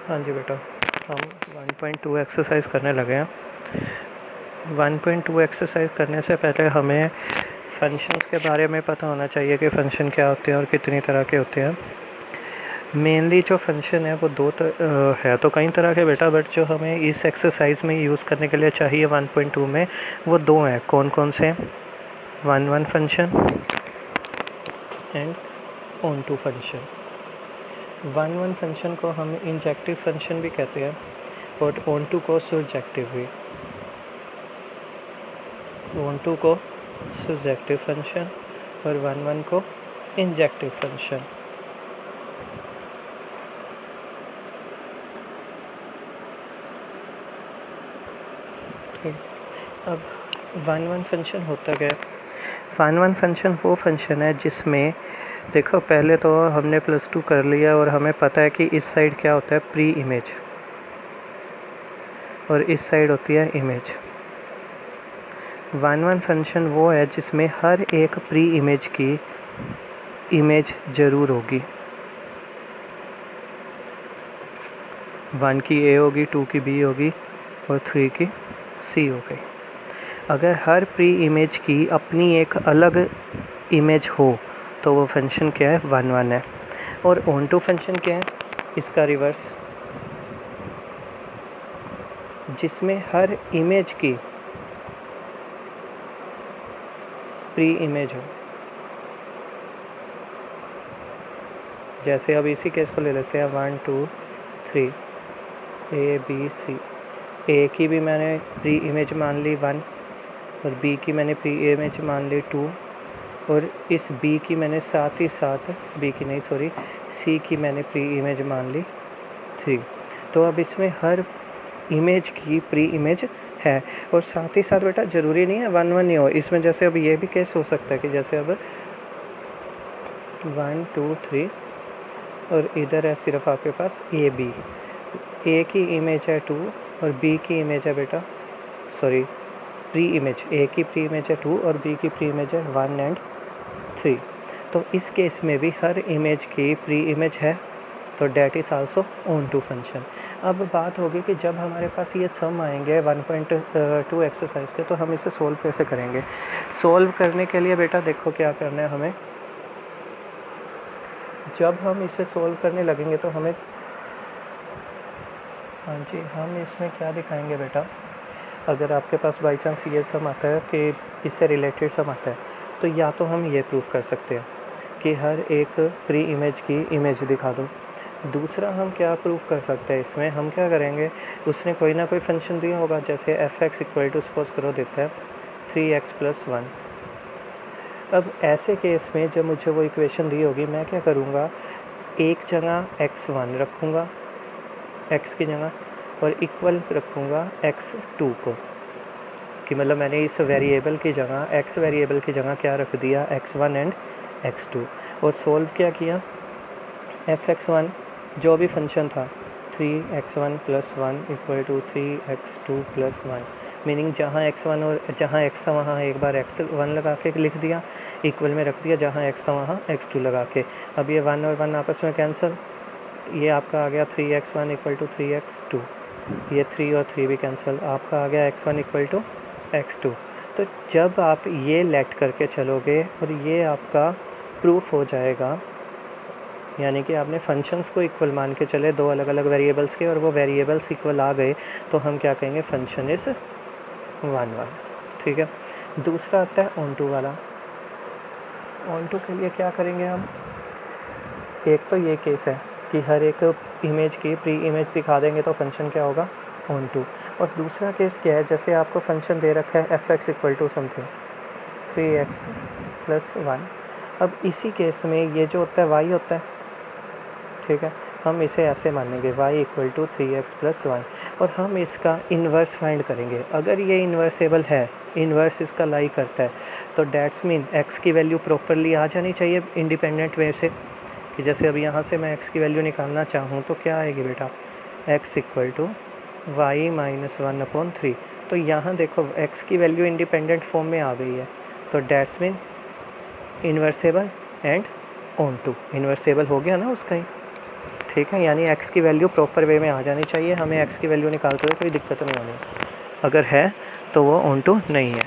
हाँ जी बेटा, हम 1.2 एक्सरसाइज करने लगे हैं। 1.2 एक्सरसाइज करने से पहले हमें फंक्शंस के बारे में पता होना चाहिए कि फ़ंक्शन क्या होते हैं और कितनी तरह के होते हैं। मेनली जो फंक्शन है वो है तो कई तरह के बेटा, बट जो हमें इस एक्सरसाइज में यूज़ करने के लिए चाहिए 1.2 में, वो दो हैं। कौन कौन से? 1 फंक्शन एंड ऑन2 फंक्शन। 1 फंक्शन को हम इंजेक्टिव फंक्शन भी कहते हैं और ऑन2 को सर्जेक्टिव भी। ऑन2 को सर्जेक्टिव फंक्शन और 1 को इंजेक्टिव फंक्शन। ठीक, अब 1 फंक्शन होता क्या है? 1 फंक्शन वो फंक्शन है जिसमें देखो, पहले तो हमने +2 कर लिया और हमें पता है कि इस साइड क्या होता है, प्री इमेज, और इस साइड होती है इमेज। 1 फंक्शन वो है जिसमें हर एक प्री इमेज की इमेज ज़रूर होगी। 1 की A होगी, 2 की B होगी और 3 की C हो गई। अगर हर प्री इमेज की अपनी एक अलग इमेज हो तो वो फंक्शन क्या है? 1 है। और ऑन2 फंक्शन क्या है? इसका रिवर्स, जिसमें हर इमेज की प्री इमेज हो। जैसे अब इसी केस को ले लेते हैं, 1 2 3 A B C। A की भी मैंने प्री इमेज मान ली 1 और B की मैंने प्री इमेज मान ली 2 और इस B की मैंने साथ ही साथ C की मैंने प्री इमेज मान ली 3। तो अब इसमें हर इमेज की प्री इमेज है और साथ ही साथ बेटा ज़रूरी नहीं है 1 ही हो इसमें। जैसे अब ये भी केस हो सकता है कि जैसे अब 1 2 3 और इधर है सिर्फ आपके पास A B। A की इमेज है 2 और B की इमेज है बेटा, प्री इमेज, A की प्री इमेज है 2 और B की प्री इमेज है 1 एंड 3। तो इस केस में भी हर इमेज की प्री इमेज है, तो डैट इज़ आल्सो ऑन2 फंक्शन। अब बात होगी कि जब हमारे पास ये सम आएंगे 1.2 एक्सरसाइज के, तो हम इसे सोल्व कैसे करेंगे? सोल्व करने के लिए बेटा देखो क्या करना है हमें। जब हम इसे सोल्व करने लगेंगे तो हमें, हाँ जी, हम इसमें क्या दिखाएंगे बेटा, अगर आपके पास बाई चांस ये सम आता है कि इससे रिलेटेड सम आता है, तो या तो हम ये प्रूव कर सकते हैं कि हर एक प्री इमेज की इमेज दिखा दो। दूसरा हम क्या प्रूव कर सकते हैं, इसमें हम क्या करेंगे, उसने कोई ना कोई फंक्शन दिया होगा, जैसे f(x) सपोज करो देता है 3x + 1। अब ऐसे केस में जब मुझे वो इक्वेशन दी होगी, मैं क्या करूँगा, एक जगह x1 रखूँगा x की जगह और इक्वल रखूँगा x2 को, कि मतलब मैंने इस वेरिएबल की जगह, x वेरिएबल की जगह क्या रख दिया, x1 एंड x2। और सोल्व क्या किया, f(x1) जो भी फंक्शन था 3x1 + 1 = 3x2 + 1, मीनिंग जहाँ x1 और जहाँ x था वहाँ एक बार x1 लगा के लिख दिया, इक्वल में रख दिया, जहाँ x था वहाँ x2 लगा के। अब ये 1 और 1 आपस में कैंसिल, ये आपका आ गया 3x1 = 3x2, ये 3 और 3 भी कैंसिल, आपका आ गया x1 = x2। तो जब आप ये लेट करके चलोगे और ये आपका प्रूफ हो जाएगा, यानी कि आपने फंक्शंस को इक्वल मान के चले दो अलग अलग वेरिएबल्स के, और वो वेरिएबल्स इक्वल आ गए, तो हम क्या कहेंगे, फंक्शन इज़ 1 ठीक है। दूसरा आता है ऑन2 वाला। ऑन2 के लिए क्या करेंगे हम, एक तो ये केस है कि हर एक इमेज की प्री इमेज दिखा देंगे तो फंक्शन क्या होगा, ऑन2। और दूसरा केस क्या है, जैसे आपको फंक्शन दे रखा है f(x) = समथिंग 3x + 1। अब इसी केस में ये जो होता है y होता है, ठीक है, हम इसे ऐसे मानेंगे y = 3x + 1 और हम इसका इन्वर्स फाइंड करेंगे। अगर ये इन्वर्सेबल है, इन्वर्स इसका लाई करता है, तो डैट्स मीन x की वैल्यू प्रॉपरली आ जानी चाहिए इंडिपेंडेंट वे से, कि जैसे अब यहाँ से मैं x की वैल्यू निकालना चाहूँ तो क्या आएगी बेटा, x = y - 1/3। तो यहाँ देखो x की वैल्यू इंडिपेंडेंट फॉर्म में आ गई है, तो डैट्स मीन इन्वर्सेबल एंड ऑन2। इन्वर्सेबल हो गया ना उसका ही, ठीक है, यानी x की वैल्यू प्रॉपर वे में आ जानी चाहिए, हमें x की वैल्यू निकालते हुए कोई दिक्कत नहीं होनी, अगर है तो वो ऑन टू नहीं है।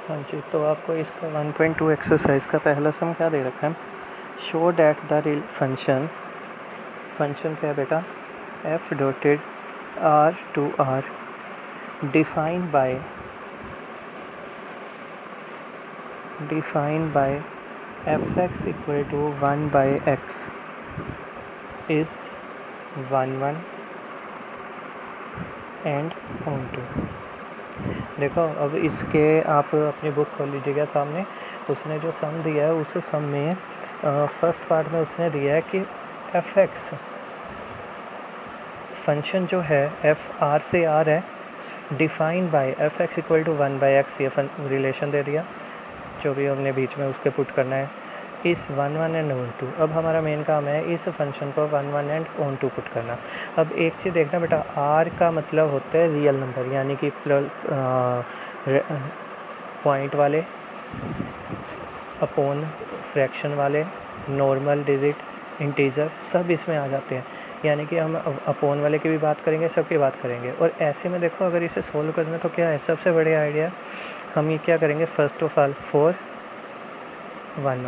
हाँ जी, तो आपको इसका 1.2 एक्सरसाइज का पहला सम क्या दे रखा है, show that the real function क्या है बेटा, f dotted r to r defined by fx equal to 1 by x is 1 1 and on 2। देखो अब इसके आप अपनी बुक खोल लीजिएगा सामने, उसने जो सम दिया है उस सम में फर्स्ट पार्ट में उसने दिया है कि fx फंक्शन जो है f r से r है, defined by fx equal to 1 by x, ये रिलेशन दे दिया, जो भी हमने बीच में उसके पुट करना है, इस 1 1 एंड ऑन 2। अब हमारा मेन काम है इस फंक्शन को 1 1 एंड ऑन 2 पुट करना। अब एक चीज़ देखना बेटा, r का मतलब होता है रियल नंबर, यानी कि पॉइंट वाले, अपॉन फ्रैक्शन वाले, नॉर्मल डिजिट, इंटीजर, सब इसमें आ जाते हैं, यानी कि हम अपॉन वाले की भी बात करेंगे, सब की बात करेंगे। और ऐसे में देखो अगर इसे सोल्व करना तो क्या है, सबसे बढ़िया आइडिया हम ये क्या करेंगे, फर्स्ट ऑफ ऑल 4 1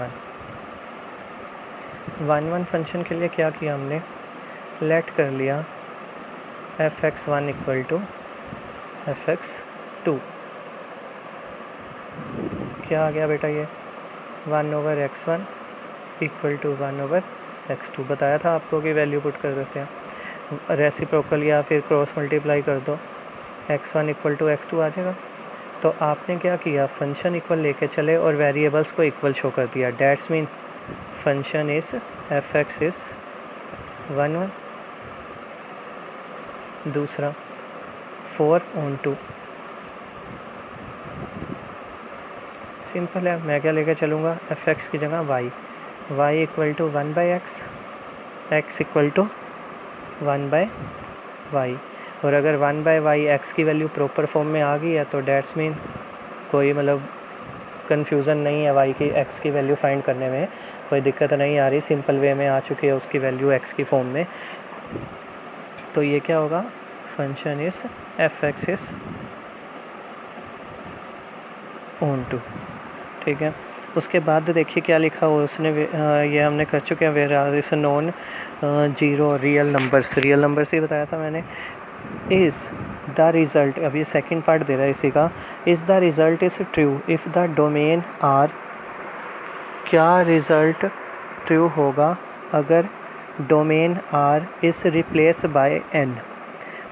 1 फंक्शन के लिए क्या किया हमने, लेट कर लिया fx1 इक्वल टू fx2, क्या आ गया बेटा, ये 1/x1 इक्वल टू 1/x2। बताया था आपको कि वैल्यू पुट कर देते हैं, रेसिप्रोकल या फिर क्रॉस मल्टीप्लाई कर दो, x1 इक्वल टू x2 आ जाएगा। तो आपने क्या किया, फंक्शन इक्वल लेके चले और वेरिएबल्स को इक्वल शो कर दिया, that's mean function is fx is 1 1। दूसरा 4 on 2, सिंपल है, मैं क्या लेके चलूँगा, fx की जगह y equal to 1 by x equal to 1 by y। और अगर 1 बाई y x की वैल्यू प्रॉपर फॉर्म में आ गई है तो डैट्स मीन कोई मतलब कन्फ्यूज़न नहीं है, y की x की वैल्यू फाइंड करने में कोई दिक्कत नहीं आ रही, सिंपल वे में आ चुकी है उसकी वैल्यू x की फॉर्म में। तो ये क्या होगा, function is fx is on 2, ठीक है। उसके बाद देखिए क्या लिखा हुआ उसने, ये हमने कर चुके हैं, where is non zero real numbers ही बताया था मैंने, इज़ द रिज़ल्ट, अब ये सेकेंड पार्ट दे रहा है इसी का, is the result is true if the domain R, क्या रिज़ल्ट ट्रू होगा अगर domain R is replace by N,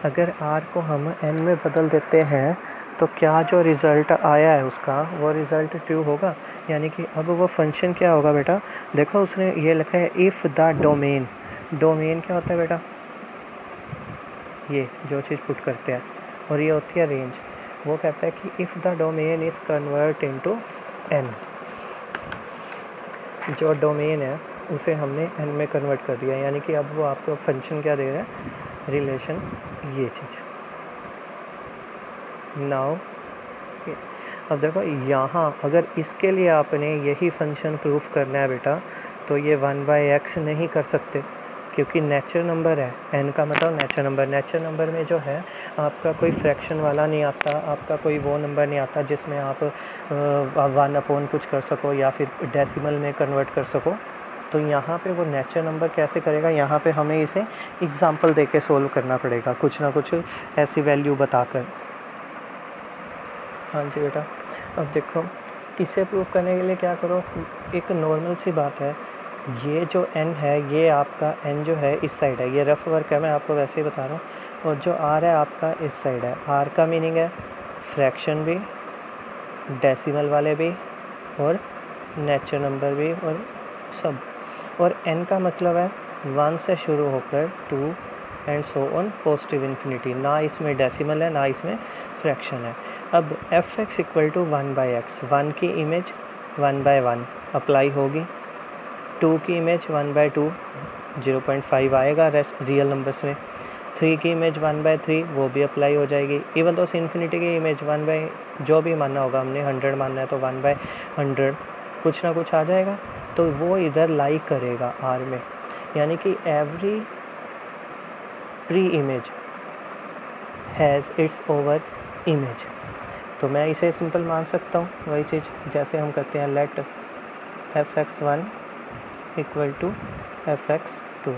अगर आर को हम एन में बदल देते हैं तो क्या जो रिज़ल्ट आया है उसका वो रिज़ल्ट ट्रू होगा। यानी कि अब वो फंक्शन क्या होगा बेटा, देखो उसने ये लिखा है इफ़ द डोमेन क्या होता है बेटा, ये जो चीज़ पुट करते हैं, और ये होती है रेंज। वो कहता है कि if the domain is convert into N, जो डोमेन है उसे हमने एन में कन्वर्ट कर दिया, यानी कि अब वो आपको फंक्शन क्या दे रहा है, रिलेशन, ये चीज़। नाउ अब देखो यहाँ अगर इसके लिए आपने यही फंक्शन प्रूफ करना है बेटा, तो ये 1 बाई एक्स नहीं कर सकते, क्योंकि नेचर नंबर है, n का मतलब नेचर नंबर में जो है आपका कोई फ्रैक्शन वाला नहीं आता, आपका कोई वो नंबर नहीं आता जिसमें आप 1 अपॉन कुछ कर सको या फिर डेसिमल में कन्वर्ट कर सको। तो यहाँ पे वो नेचर नंबर कैसे करेगा, यहाँ पे हमें इसे एग्जांपल देके सोल्व करना पड़ेगा, कुछ ना कुछ ऐसी वैल्यू बताकर। हाँ जी बेटा, अब देखो इसे प्रूफ करने के लिए क्या करो, एक नॉर्मल सी बात है, ये जो n है, ये आपका n जो है इस साइड है, ये रफ वर्क है, मैं आपको वैसे ही बता रहा हूँ, और जो r है आपका इस साइड है। r का मीनिंग है फ्रैक्शन भी, डेसिमल वाले भी, और नेचर नंबर भी, और सब। और n का मतलब है 1 से शुरू होकर 2 and so on positive infinity, ना इसमें डेसिमल है ना इसमें फ्रैक्शन है। अब fx equal to 1 by x, 1 की इमेज 1 बाई 1 अप्लाई होगी, 2 की इमेज 1 बाई 2 0.5 आएगा रियल नंबर्स में, 3 की इमेज 1 बाई 3 वो भी अप्लाई हो जाएगी, इवन तो इन्फिनिटी की इमेज 1 बाई जो भी मानना होगा, हमने 100 मानना है तो 1 बाई 100 कुछ ना कुछ आ जाएगा। तो वो इधर लाई करेगा आर में, यानी कि every pre image has its over image. तो मैं इसे सिंपल मान सकता हूँ, वही चीज़ जैसे हम करते हैं late fx1 equal to fx2।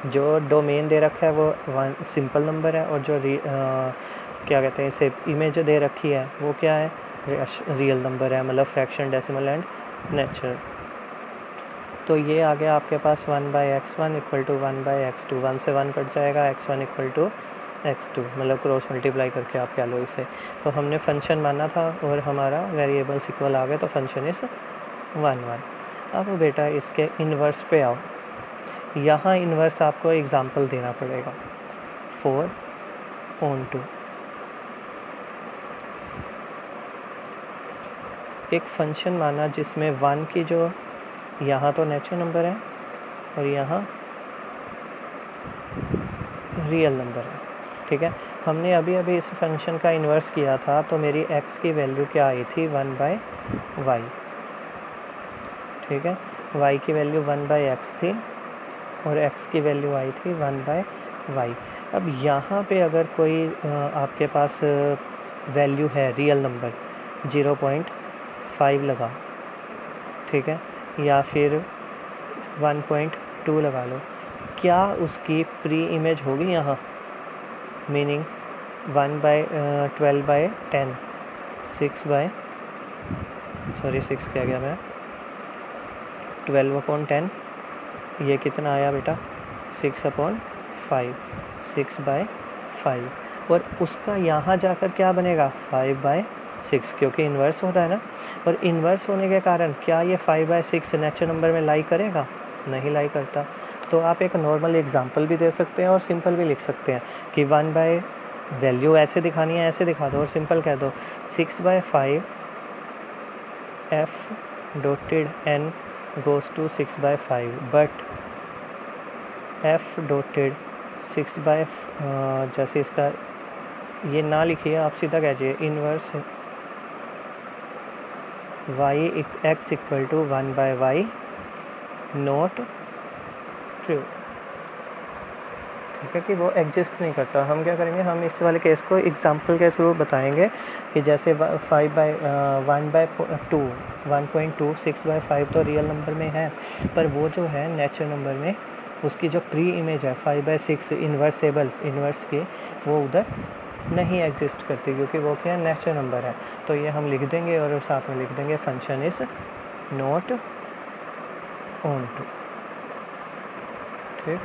जो डोमेन दे रखा है वो वन सिंपल नंबर है, और जो क्या कहते हैं इसे इमेज दे रखी है वो क्या है, रियल नंबर है, मतलब फ्रैक्शन, डेसिमल एंड नेचुरल। तो ये आ गया आपके पास 1/x1 इक्वल टू 1/x2, 1 से 1 कट जाएगा, x1 इक्वल टू x2, मतलब क्रॉस मल्टीप्लाई करके आप कह लो इसे। तो हमने फंक्शन माना था और हमारा वेरिएबल्स इक्वल आ गए, तो फंक्शन इस 1 1। अब बेटा इसके इन्वर्स पे आओ, यहाँ इन्वर्स आपको एग्जांपल देना पड़ेगा 4/2। एक फंक्शन माना जिसमें 1 की जो यहाँ तो नेचुरल नंबर है और यहाँ रियल नंबर है, ठीक है। हमने अभी अभी इस फंक्शन का इन्वर्स किया था, तो मेरी x की वैल्यू क्या आई थी, 1/y, ठीक है। y की वैल्यू 1/x थी और x की वैल्यू आई थी 1/y। अब यहाँ पे अगर कोई आपके पास वैल्यू है रियल नंबर 0.5 लगा, ठीक है, या फिर 1.2 लगा लो, क्या उसकी प्री इमेज होगी यहाँ, मीनिंग 1/12/10 6 क्या गया मैं 12/10, ये कितना आया बेटा 6/5, 6/5, और उसका यहाँ जाकर क्या बनेगा 5/6, क्योंकि इन्वर्स होता है ना। और इन्वर्स होने के कारण क्या ये 5/6 नेचुरल नंबर में लाई करेगा, नहीं लाई करता। तो आप एक नॉर्मल एग्जांपल भी दे सकते हैं और सिंपल भी लिख सकते हैं कि 1 वैल्यू ऐसे दिखानी है, ऐसे दिखा दो और सिंपल कह दो 6/5 f dotted n goes to 6/5, but f dotted 6/, जैसे इसका ये ना लिखिए, आप सीधा कहिए inverse x equal to 1/y not true, ठीक है, कि वो एग्जिस्ट नहीं करता। हम क्या करेंगे, हम इस वाले केस को एग्जांपल के थ्रू बताएंगे कि जैसे 1/2 1.2 6/5 तो रियल नंबर में है, पर वो जो है नेचुरल नंबर में उसकी जो प्री इमेज है 5/6 इन्वर्स की, वो उधर नहीं एग्जिस्ट करती, क्योंकि वो क्या है नेचुरल नंबर है। तो ये हम लिख देंगे और साथ में लिख देंगे function is not onto, ठीक।